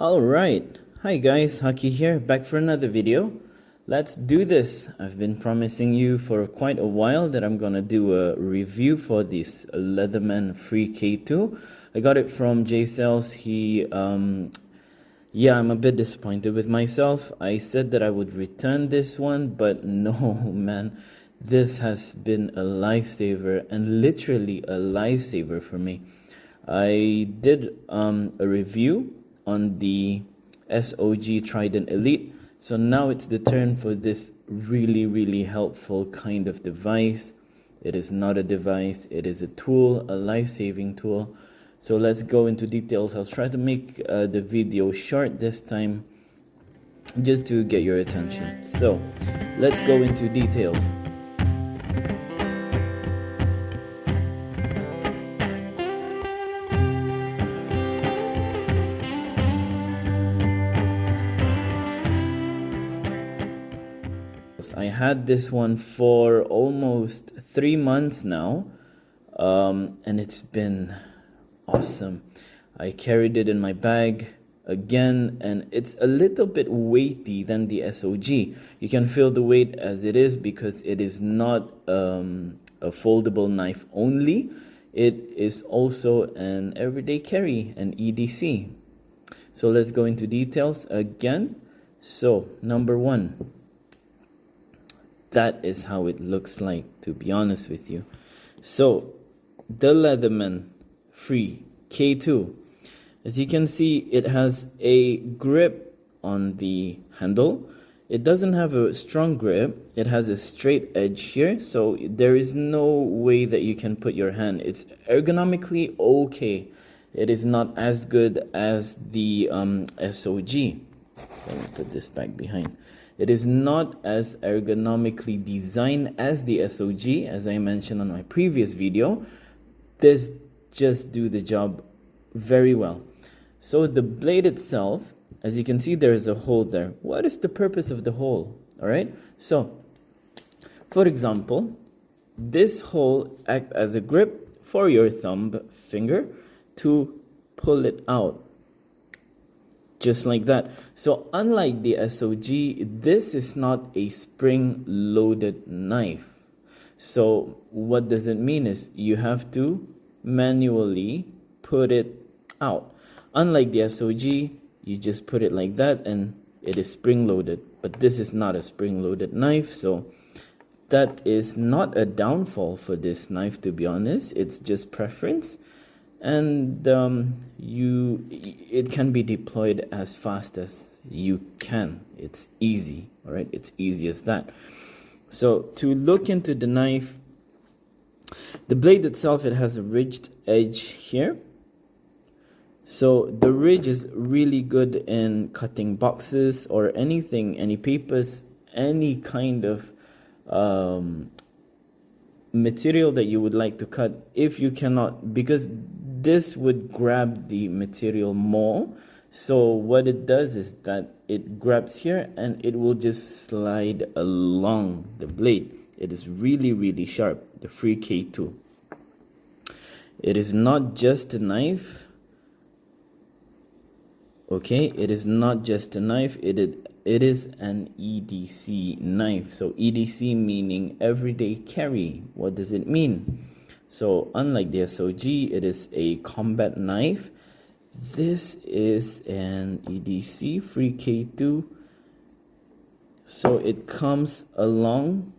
Alright, hi guys, Haki here, back for another video. Let's do this. I've been promising you for quite a while that I'm gonna do a review for this Leatherman Free K2. I got it from J-Cells. Yeah, I'm a bit disappointed with myself. I said that I would return this one, but no, man. This has been a lifesaver, and literally a lifesaver for me. I did a review on the SOG Trident Elite, so now it's the turn for this really helpful kind of device. It is not a device, it is a tool, a life-saving tool. So let's go into details. I'll try to make the video short this time just to get your attention. So let's go into details. I had this one for almost 3 months now, and it's been awesome. I carried it in my bag again, and it's a little bit weighty than the SOG. You can feel the weight as it is because it is not a foldable knife only. It is also an everyday carry, an EDC. So let's go into details again. So number one, that is how it looks like, to be honest with you. So the Leatherman Free K2, as you can see, it has a grip on the handle. It doesn't have a strong grip. It has a straight edge here, so there is no way that you can put your hand. It's ergonomically okay. It is not as good as the SOG. Let me put this back behind. It is not as ergonomically designed as the SOG, as I mentioned on my previous video. This just do the job very well. So the blade itself, as you can see, there is a hole there. What is the purpose of the hole? All right. So, for example, this hole acts as a grip for your thumb finger to pull it out. Just like that. So unlike the SOG, this is not a spring-loaded knife. So what does it mean is you have to manually put it out. Unlike the SOG, you just put it like that and it is spring-loaded. But this is not a spring-loaded knife, so that is not a downfall for this knife, to be honest. It's just preference. And it can be deployed as fast as you can. It's easy, all right? It's easy as that. So to look into the knife, the blade itself, it has a ridged edge here. So the ridge is really good in cutting boxes or anything, any papers, any kind of material that you would like to cut. If you cannot, because this would grab the material more. So what it does is that it grabs here and it will just slide along the blade. It is really sharp, the Free K2. It is not just a knife. Okay, it is not just a knife. It is an EDC knife. So EDC meaning everyday carry. What does it mean? So unlike the SOG, it is a combat knife. This is an EDC Free K2. So it comes along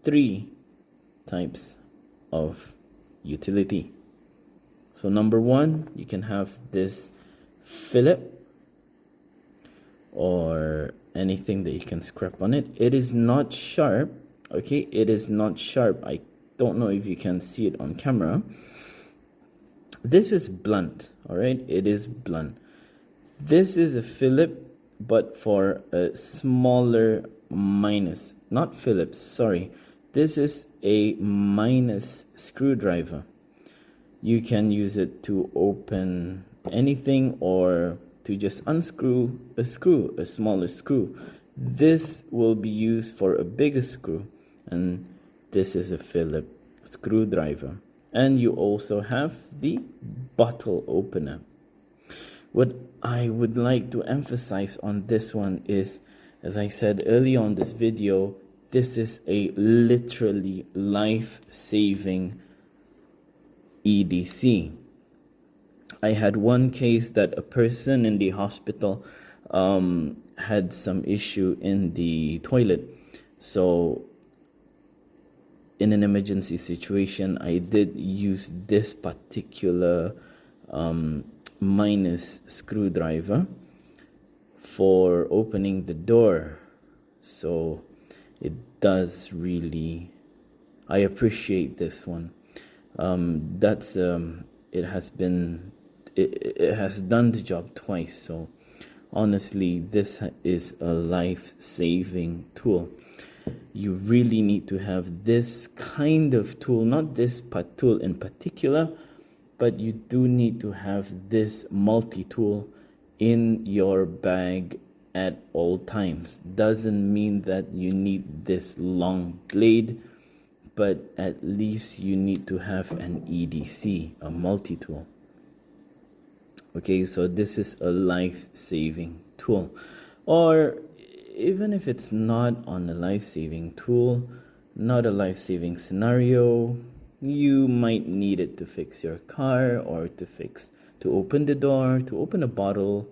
3 types of utility. So number one, you can have this Philip or anything that you can scrap on it. It is not sharp. Okay, it is not sharp. I don't know if you can see it on camera. This is blunt, all right? It is blunt. This is a Philip, but for a smaller minus, not Phillips, sorry. This is a minus screwdriver. You can use it to open anything or to just unscrew a screw, a smaller screw. This will be used for a bigger screw, and this is a Phillips screwdriver. And you also have the bottle opener. What I would like to emphasize on this one is, as I said early on this video, this is a literally life-saving EDC. I had one case that a person in the hospital had some issue in the toilet. So in an emergency situation, I did use this particular minus screwdriver for opening the door. So it does really, I appreciate this one. It has been, it has done the job twice. So honestly, this is a life-saving tool. You really need to have this kind of tool, not this tool in particular, but you do need to have this multi-tool in your bag at all times. Doesn't mean that you need this long blade, but at least you need to have an EDC, a multi-tool. Okay, so this is a life-saving tool. Or even if it's not on a life-saving tool, not a life-saving scenario, you might need it to fix your car or to open the door, to open a bottle,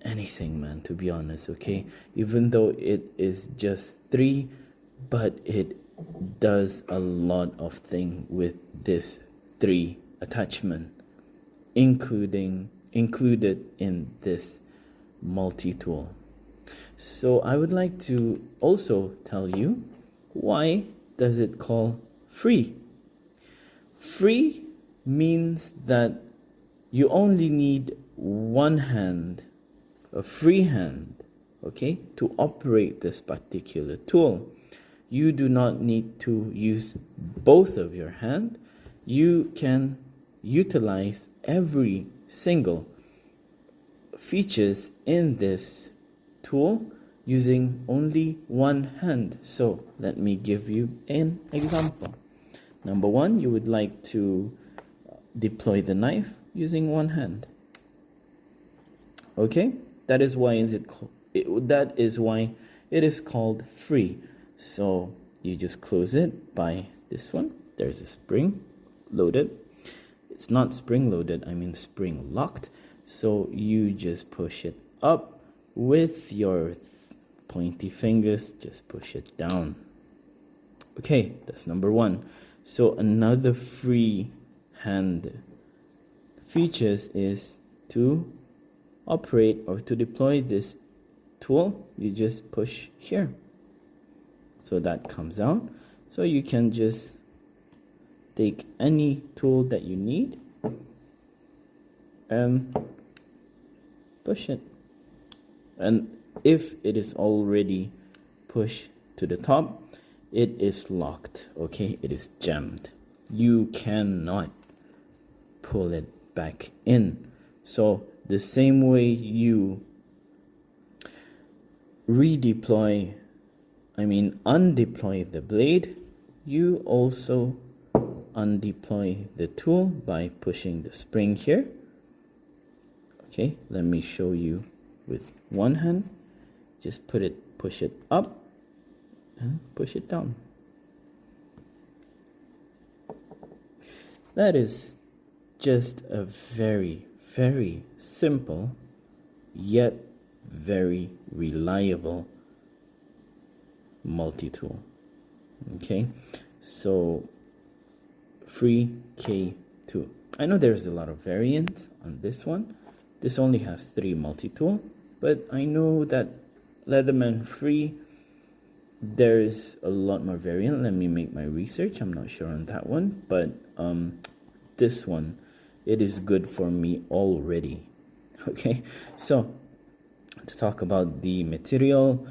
anything, man, to be honest, okay? Even though it is just 3, but it does a lot of things with this 3 attachment, included in this multi-tool. So I would like to also tell you, why does it call free? Free means that you only need one hand, a free hand, okay, to operate this particular tool. You do not need to use both of your hand. You can utilize every single features in this tool using only one hand. So let me give you an example. Number 1, you would like to deploy the knife using one hand. Okay, that is why it is called free. So you just close it by this one. There's a spring loaded. It's not spring loaded, I mean spring locked. So you just push it up with your pointy fingers, just push it down. Okay, that's number 1. So another free hand features is to operate or to deploy this tool. You just push here, so that comes out. So you can just take any tool that you need and push it. And if it is already pushed to the top, it is locked, okay? It is jammed. You cannot pull it back in. So the same way you undeploy the blade, you also undeploy the tool by pushing the spring here. Okay, let me show you with one hand. Just push it up and push it down. That is just a very, very simple yet very reliable multi-tool. Okay, so free K2. I know there's a lot of variants on this one. This only has 3 multi-tool, but I know that Leatherman free, there's a lot more variant. Let me make my research. I'm not sure on that one, but this one, it is good for me already. Okay, so to talk about the material,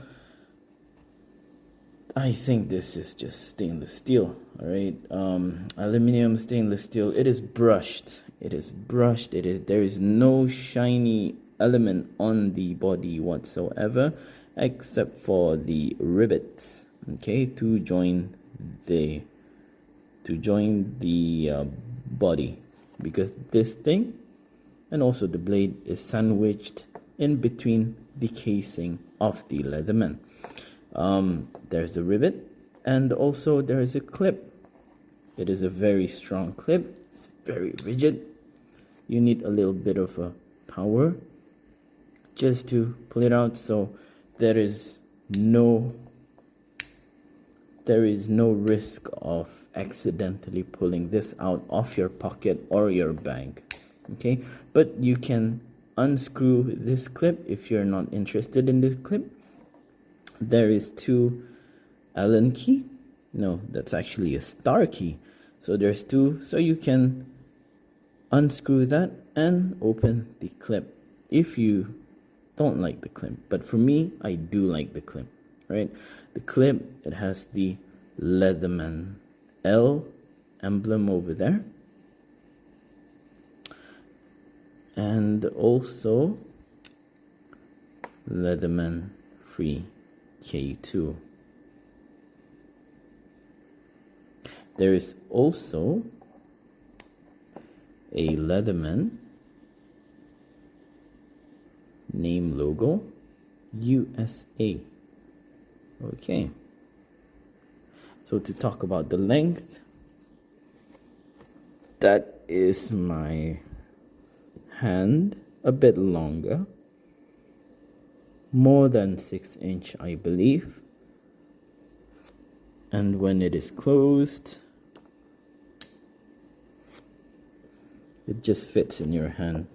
I think this is just stainless steel. All right, aluminum, stainless steel. It is brushed. There is no shiny element on the body whatsoever, except for the rivets, okay, to join the body, because this thing and also the blade is sandwiched in between the casing of the Leatherman. There's a rivet, and also there is a clip. It is a very strong clip. It's very rigid. You need a little bit of a power just to pull it out, so there is no risk of accidentally pulling this out of your pocket or your bag. Okay, but you can unscrew this clip if you're not interested in this clip. There is 2 Allen key. No, that's actually a star key. So there's 2, so you can unscrew that and open the clip if you don't like the clip. But for me, I do like the clip, right? The clip, it has the Leatherman L emblem over there, and also Leatherman Free K2. There is also a Leatherman name logo USA. Okay, so to talk about the length, that is my hand, a bit longer, more than 6 inch, I believe. And when it is closed, it just fits in your hand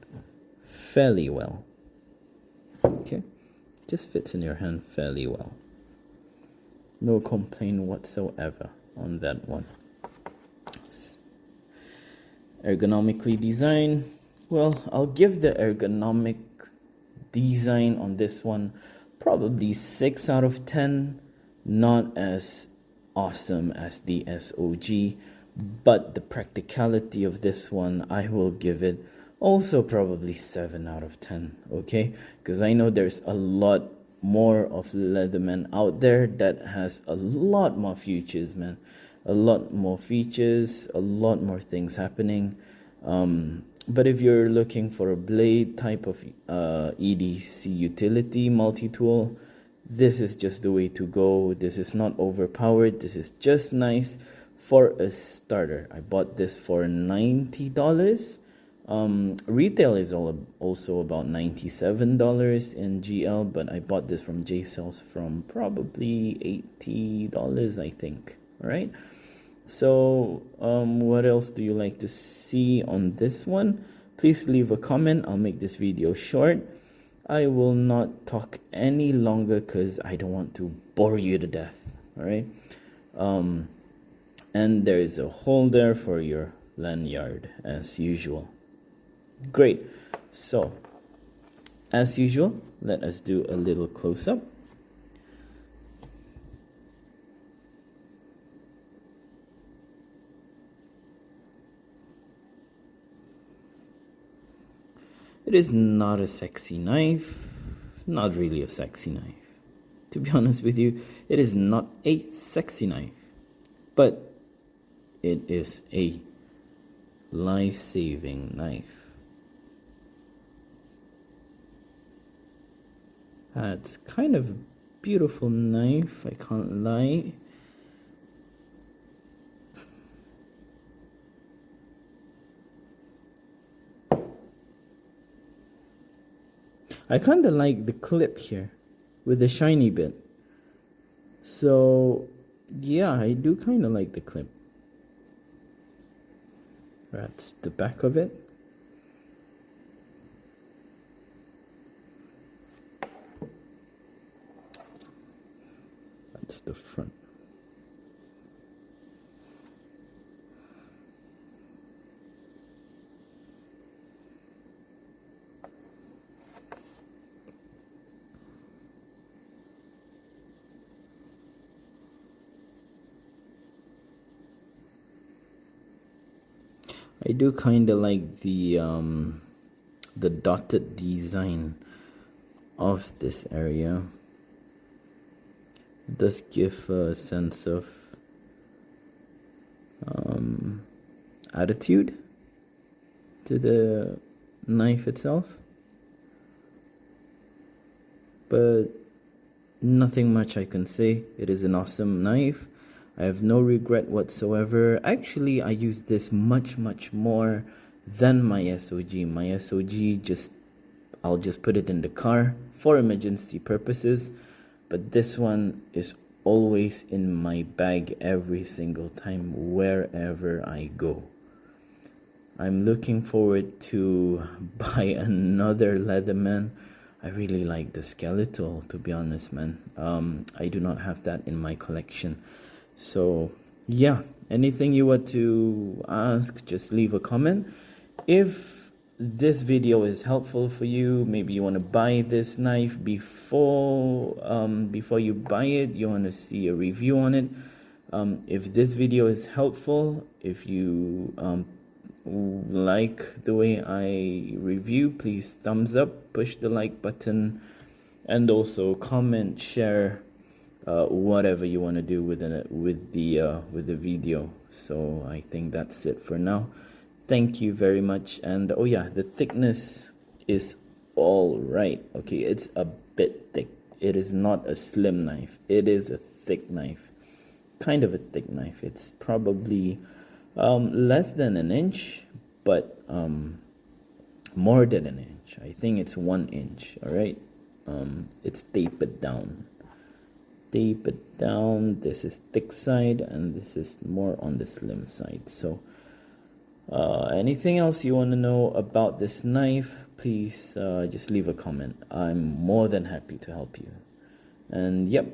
fairly well. Okay, just fits in your hand fairly well. No complaint whatsoever on that one. Ergonomically designed. Well, I'll give the ergonomic design on this one probably 6 out of 10. Not as awesome as the SOG, but the practicality of this one, I will give it also probably 7 out of 10. Okay, because I know there's a lot more of Leatherman out there that has a lot more features, man. A lot more features, a lot more things happening. But if you're looking for a blade type of EDC utility multi-tool, this is just the way to go. This is not overpowered. This is just nice for a starter. I bought this for $90. Retail is also about $97 in GL, but I bought this from JSells from probably $80, I think. All right. So what else do you like to see on this one? Please leave a comment. I'll make this video short. I will not talk any longer because I don't want to bore you to death. All right. And there is a holder for your lanyard as usual. Great. So as usual, let us do a little close-up. It is not a sexy knife, not really a sexy knife. To be honest with you, it is not a sexy knife, but it is a life-saving knife. It's kind of a beautiful knife, I can't lie. I kind of like the clip here with the shiny bit. So yeah, I do kind of like the clip. That's the back of it. That's the front. I do kind of like the dotted design of this area. It does give a sense of attitude to the knife itself, but nothing much I can say. It is an awesome knife. I have no regret whatsoever. Actually, I use this much more than my SOG. My SOG, I'll just put it in the car for emergency purposes, but this one is always in my bag every single time wherever I go. I'm looking forward to buy another Leatherman. I really like the skeletal, to be honest, man. I do not have that in my collection. So yeah, anything you want to ask, just leave a comment. If this video is helpful for you, maybe you want to buy this knife before you buy it, you want to see a review on it. If this video is helpful, if you like the way I review, please thumbs up, push the like button, and also comment, share, whatever you want to do with the video. So I think that's it for now. Thank you very much. And oh yeah, the thickness is all right. Okay, it's a bit thick. It is not a slim knife, it is a thick knife, kind of a thick knife. It's probably less than an inch, but more than an inch. I think it's 1 inch. All right, it's tapered down. This is thick side and this is more on the slim side. So anything else you want to know about this knife, please just leave a comment. I'm more than happy to help you. And yep,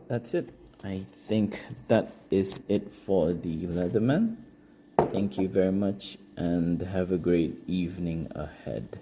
that's it. I think that is it for the Leatherman. Thank you very much and have a great evening ahead.